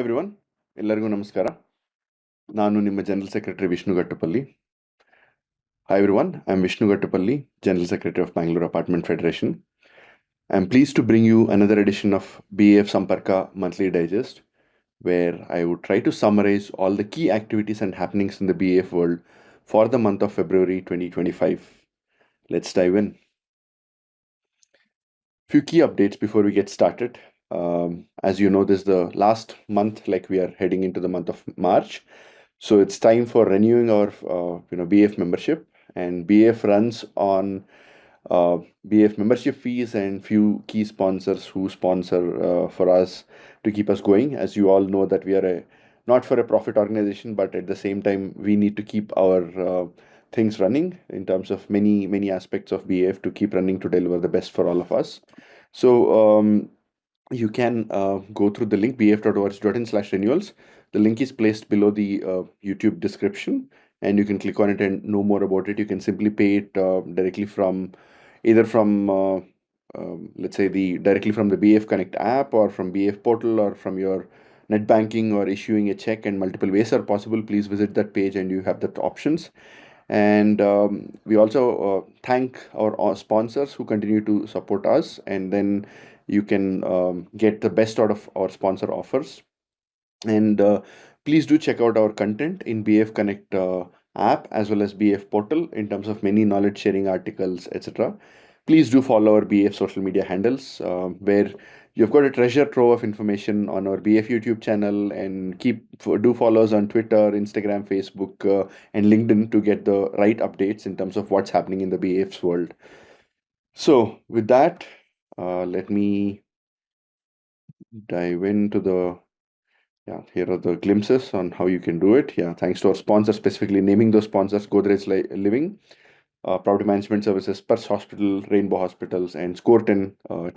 Everyone, ಎಲ್ಲರಿಗೂ ನಮಸ್ಕಾರ. ನಾನು ನಿಮ್ಮ general secretary Vishnu Gattupalli. Hi everyone, I'm Vishnu Gattupalli, General Secretary of Bangalore Apartment Federation. I'm pleased to bring you another edition of BAF Samparka Monthly Digest, where I would try to summarize all the key activities and happenings in the BAF world for the month of February 2025. Let's dive in. Few key updates before we get started. As you know, this is the last month, like we are heading into the month of March. So it's time for renewing our BF membership, and BF runs on BF membership fees and few key sponsors who sponsor for us to keep us going. As you all know that we are a not for a profit organization, but at the same time we need to keep our things running in terms of many aspects of BF to keep running to deliver the best for all of us. So you can go through the link bf.org.in/renewals. The link is placed below the YouTube description, and you can click on it and know more about it. You can simply pay it directly from either from let's say directly from the BF Connect app, or from BF portal, or from your net banking, or issuing a check, and multiple ways are possible. Please visit that page and you have that options. And we also thank our sponsors who continue to support us, and then you can get the best out of our sponsor offers. And please do check out our content in BF Connect app as well as BF portal in terms of many knowledge sharing articles, etc. Please do follow our BF social media handles, where you've got a treasure trove of information on our BF YouTube channel, and do follow us on Twitter, Instagram, Facebook, and LinkedIn to get the right updates in terms of what's happening in the BF's world. So with that, let me dive into here are the glimpses on how you can do it. Thanks to our sponsors, specifically naming those sponsors: Godrej Living, Property Management Services, Spurs Hospital, Rainbow Hospitals, and Score 10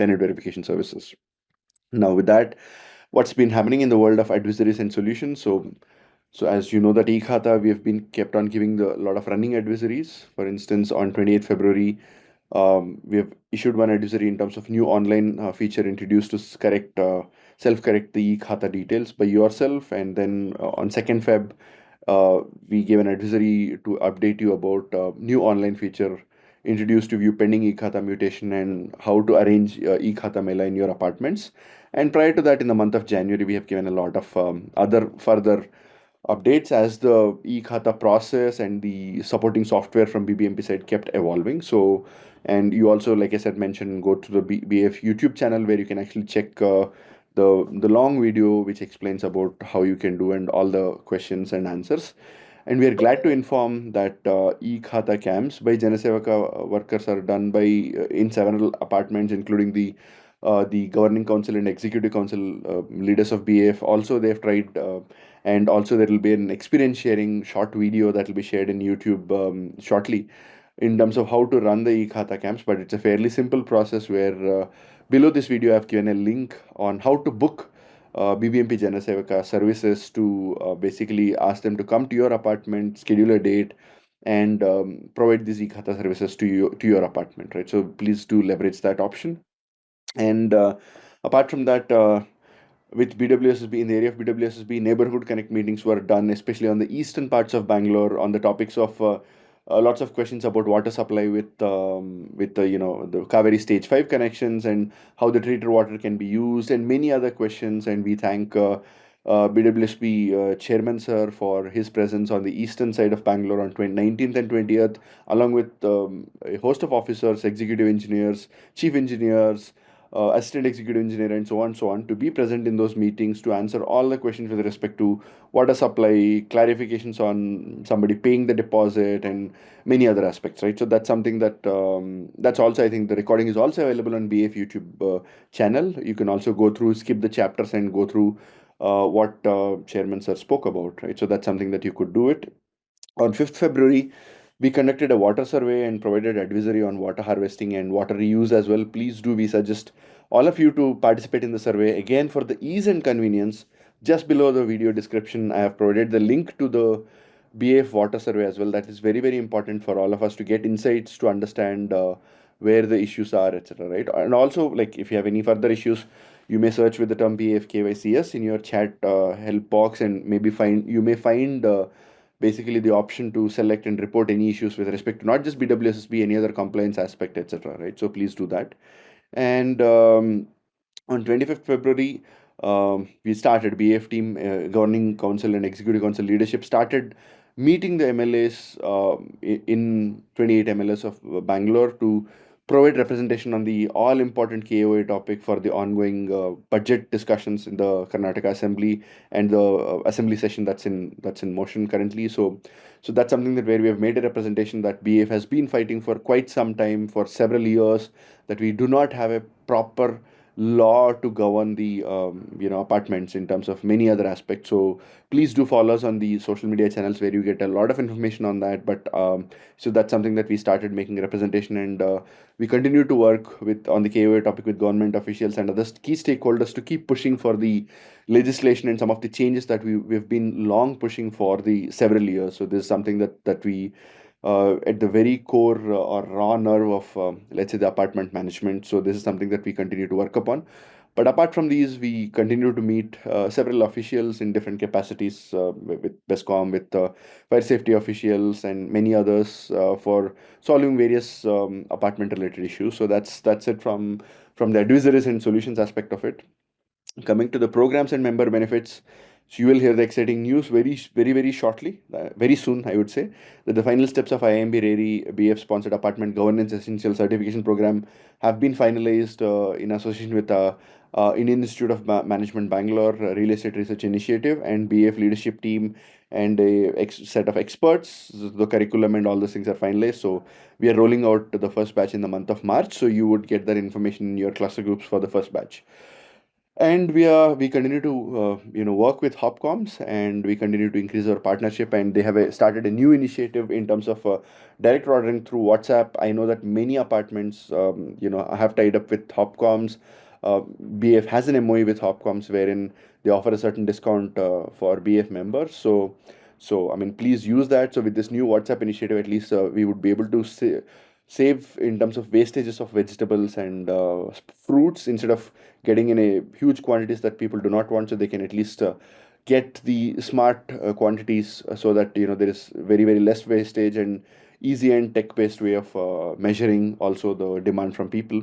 tenant verification services. Now, with that, what's been happening in the world of advisories and solutions? So as you know that eKhata, we have been kept on giving a lot of running advisories. For instance, on 28th February, we have issued one advisory in terms of new online feature introduced to self-correct the eKhata details by yourself. And then on 2nd Feb, we gave an advisory to update you about new online feature introduced to view pending eKhata mutation and how to arrange eKhata Mela in your apartments. And prior to that, in the month of January, we have given a lot of other further updates as the eKhata process and the supporting software from BBMP side kept evolving. So, and you also, like I said, mentioned, go to the BF YouTube channel where you can actually check the long video which explains about how you can do and all the questions and answers. And we are glad to inform that eKhata camps by Janasevaka workers are done by in several apartments, including the governing council and executive council leaders of BF. Also, they have tried, and also there will be an experience sharing short video that will be shared in YouTube shortly in terms of how to run the eKhata camps. But it's a fairly simple process where below this video I've given a link on how to book BBMP Janasevaka services to basically ask them to come to your apartment, schedule a date, and provide these eKhata services to your apartment, right? So please do leverage that option. And apart from that, with BWSSB, in the area of BWSSB, neighborhood connect meetings were done, especially on the eastern parts of Bangalore, on the topics of lots of questions about water supply with the the Kaveri Stage 5 connections and how the treated water can be used, and many other questions. And we thank BWSB chairman sir for his presence on the eastern side of Bangalore on 19th and 20th, along with a host of officers, executive engineers, chief engineers, assistant executive engineer, and so on, to be present in those meetings to answer all the questions with respect to water supply, clarifications on somebody paying the deposit, and many other aspects, right? So that's something that's also, I think the recording is also available on BF YouTube channel. You can also go through, skip the chapters, and go through what Chairman Sir spoke about, right? So that's something that you could do it. On 5th February, we conducted a water survey and provided advisory on water harvesting and water reuse as well. Please do, we suggest all of you to participate in the survey. Again, for the ease and convenience, just below the video description, I have provided the link to the BAF water survey as well. That is very important for all of us to get insights, to understand where the issues are, etc. Right? And also, like, if you have any further issues, you may search with the term BAF KYCS in your chat help box, and maybe find basically the option to select and report any issues with respect to not just BWSSB, any other compliance aspect, etc. Right? So please do that. And on 25th February, we started BF team, governing council and executive council leadership started meeting the MLAs in 28 MLAs of Bangalore to provide representation on the all important KOA topic for the ongoing budget discussions in the Karnataka Assembly and the assembly session that's in motion currently. So that's something that where we have made a representation that BF has been fighting for quite some time, for several years, that we do not have a proper law to govern the apartments in terms of many other aspects. So please do follow us on the social media channels where you get a lot of information on that. But so that's something that we started making representation, and we continue to work with on the KOA topic with government officials and other key stakeholders to keep pushing for the legislation and some of the changes that we've been long pushing for the several years. So this is something that we at the very core or raw nerve of, let's say, the apartment management. So this is something that we continue to work upon. But apart from these, we continue to meet several officials in different capacities with BESCOM, with fire safety officials, and many others for solving various apartment-related issues. So that's it from the advisories and solutions aspect of it. Coming to the programs and member benefits, so you will hear the exciting news very shortly, very soon, I would say, that the final steps of IMB RARI BF sponsored apartment governance essential certification program have been finalized in association with Indian Institute of Management Bangalore, Real Estate Research Initiative, and BF leadership team, and a set of experts. The curriculum and all those things are finalized. So we are rolling out the first batch in the month of March. So you would get that information in your cluster groups for the first batch. And we continue to work with Hopcoms, and we continue to increase our partnership, and they have started a new initiative in terms of direct ordering through WhatsApp. I know that many apartments have tied up with Hopcoms. BF has an MOE with Hopcoms wherein they offer a certain discount for BF members. So I mean, please use that. So with this new WhatsApp initiative, at least we would be able to save in terms of wastages of vegetables and fruits, instead of getting in a huge quantities that people do not want. So they can at least get the smart quantities, so that there is very less wastage, and easy and tech based way of measuring also the demand from people.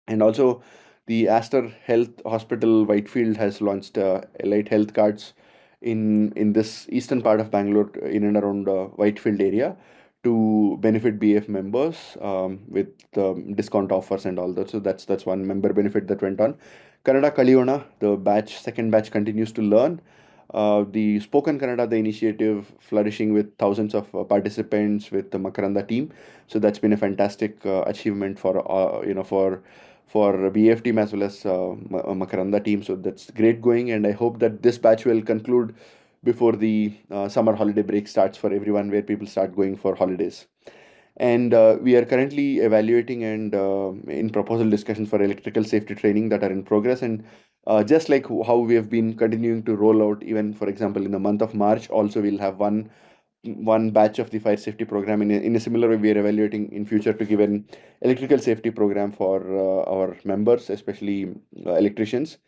And also, the Aster Health Hospital Whitefield has launched Elite Health Cards in this eastern part of Bangalore, in and around Whitefield area, to benefit BF members with discount offers and all that. So that's one member benefit that went on. Kannada Kaliyona, the second batch continues to learn. The Spoken Kannada, the initiative flourishing with thousands of participants with the Makaranda team. So that's been a fantastic achievement for BF team as well as Makaranda team. So that's great going, and I hope that this batch will conclude before the summer holiday break starts for everyone, where people start going for holidays. And we are currently evaluating and in proposal discussions for electrical safety training that are in progress. And just like how we have been continuing to roll out, even for example in the month of March, also we'll have one batch of the fire safety program. In a similar way, we are evaluating in future to give an electrical safety program for our members, especially electricians.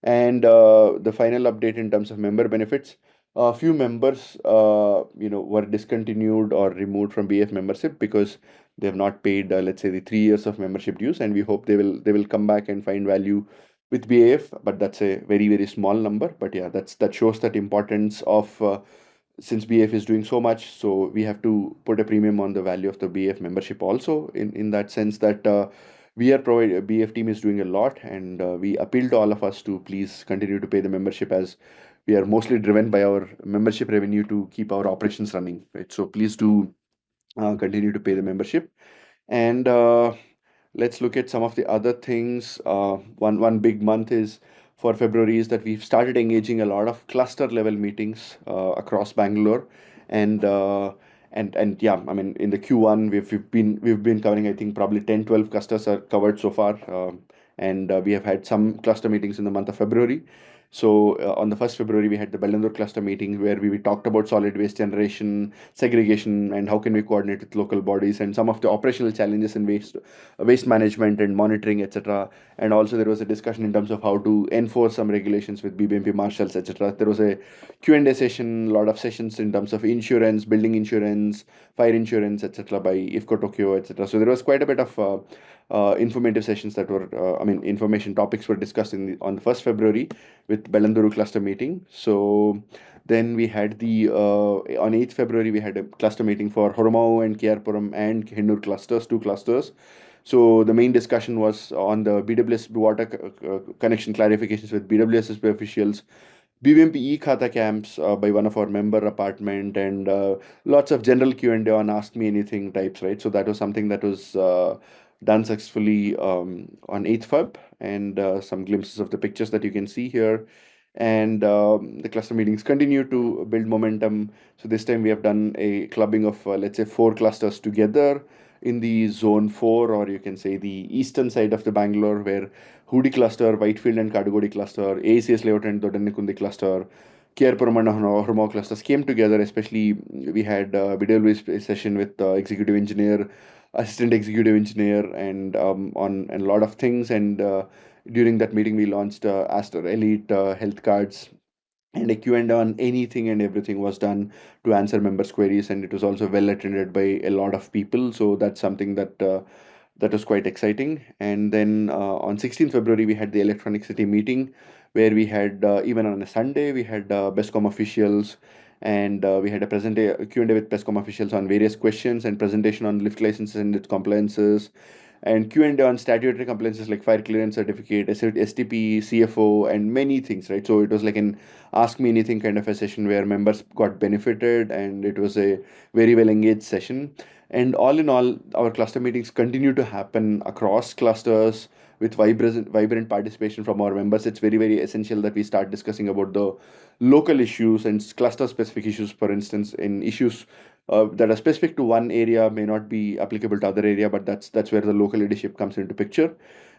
And the final update in terms of member benefits, a few members were discontinued or removed from BF membership because they have not paid, let's say, the 3 years of membership dues, and we hope they will come back and find value with BAF. But that's a very small number. But yeah, that shows that importance of since BF is doing so much, so we have to put a premium on the value of the BF membership also, in that sense that we are providing, BF team is doing a lot, and we appeal to all of us to please continue to pay the membership, as we are mostly driven by our membership revenue to keep our operations running, right? So please do continue to pay the membership. And let's look at some of the other things. One big month is for February is that we've started engaging a lot of cluster level meetings across Bangalore, and yeah, I mean in the Q1 we've been covering, I think probably 10-12 clusters are covered so far, and we have had some cluster meetings in the month of February. So on the 1st February, we had the Bangalore cluster meeting where we talked about solid waste generation, segregation, and how can we coordinate with local bodies and some of the operational challenges in waste management and monitoring, etc. And also there was a discussion in terms of how to enforce some regulations with BBMP marshals, etc. There was a Q&A session, a lot of sessions in terms of insurance, building insurance, fire insurance, etc. by IFCO Tokyo, etc. So there was quite a bit of informative sessions that were, information topics were discussed on the 1st February with Belanduru cluster meeting. So then we had on 8th February, we had a cluster meeting for Horomau and Kiarpuram and Hennur clusters, two clusters. So the main discussion was on the BWS water connection clarifications with BWSSB officials, BBMP e-Khata camps by one of our member apartment, and lots of general Q&A on Ask Me Anything types, right? So that was something that was done successfully on 8th Feb, and some glimpses of the pictures that you can see here. And the cluster meetings continue to build momentum. So this time we have done a clubbing of, let's say, 4 clusters together in the zone 4, or you can say the eastern side of the Bangalore, where Hudi cluster, Whitefield and Kadugodi cluster, ACS layout and Dodanikundi cluster, Kierpuram and Hormao clusters came together. Especially, we had a video session with executive engineer, assistant executive engineer, and on and a lot of things. And during that meeting, we launched Aster Elite health cards, and a Q&A on anything and everything was done to answer members' queries, and it was also well attended by a lot of people. So that's something that was quite exciting. And then on 16th February, we had the Electronic City meeting, where we had, even on a Sunday, we had BESCOM officials, and we had a Q&A with BESCOM officials on various questions, and presentation on lift licenses and its compliances, and Q&A on statutory compliances like fire clearance certificate, STP, CFO, and many things, right? So it was like an Ask Me Anything kind of a session where members got benefited, and it was a very well engaged session. And all in all, our cluster meetings continue to happen across clusters with vibrant participation from our members. It's very, very essential that we start discussing about the local issues and cluster specific issues. For instance, in issues that are specific to one area may not be applicable to other area, but that's where the local leadership comes into picture.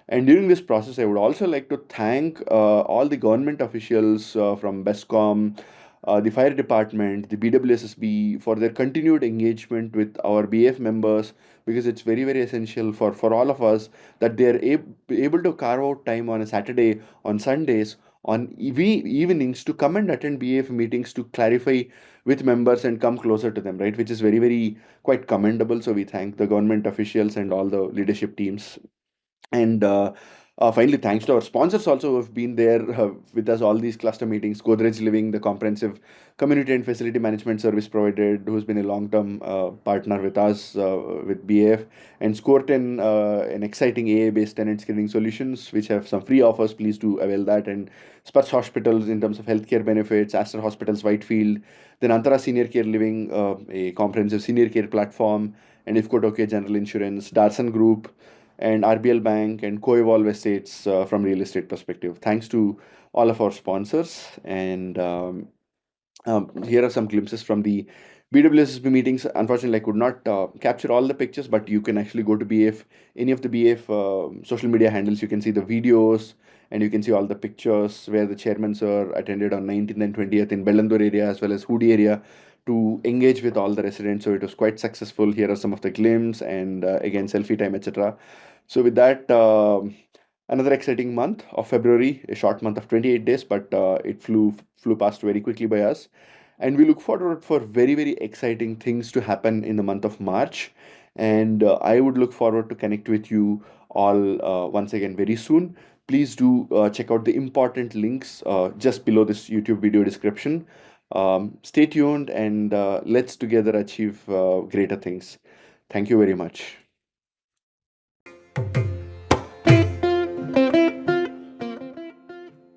And during this process, I would also like to thank all the government officials from BESCOM, the fire department, the BWSSB, for their continued engagement with our BF members, because it's very, very essential for all of us that they are able to carve out time on a Saturday, on Sundays, on evenings to come and attend BF meetings to clarify with members and come closer to them, right? Which is very, very quite commendable. So we thank the government officials and all the leadership teams. And finally, thanks to our sponsors also who have been there with us all these cluster meetings. Godrej Living, the comprehensive community and facility management service provider, who's been a long-term partner with us with BAF, and Score10, an exciting AI-based tenant screening solutions, which have some free offers. Please do avail that. And Spurs Hospitals in terms of healthcare benefits, Aster Hospitals Whitefield, then Antara Senior Care Living, a comprehensive senior care platform, and IFCO Tokyo General Insurance, Darson Group, and RBL Bank, and Co-Evolve Estates from real estate perspective. Thanks to all of our sponsors. And here are some glimpses from the BWSSB meetings. Unfortunately, I could not capture all the pictures, but you can actually go to BF, any of the BF social media handles. You can see the videos, and you can see all the pictures where the chairman sir attended on 19th and 20th in Bellandur area as well as Hudi area to engage with all the residents. So it was quite successful. Here are some of the glimpses, and again, selfie time, etc. So with that, another exciting month of February, a short month of 28 days, but it flew past very quickly by us. And we look forward for very, very exciting things to happen in the month of March. And I would look forward to connect with you all once again very soon. Please do check out the important links just below this YouTube video description. Stay tuned, and let's together achieve greater things. Thank you very much.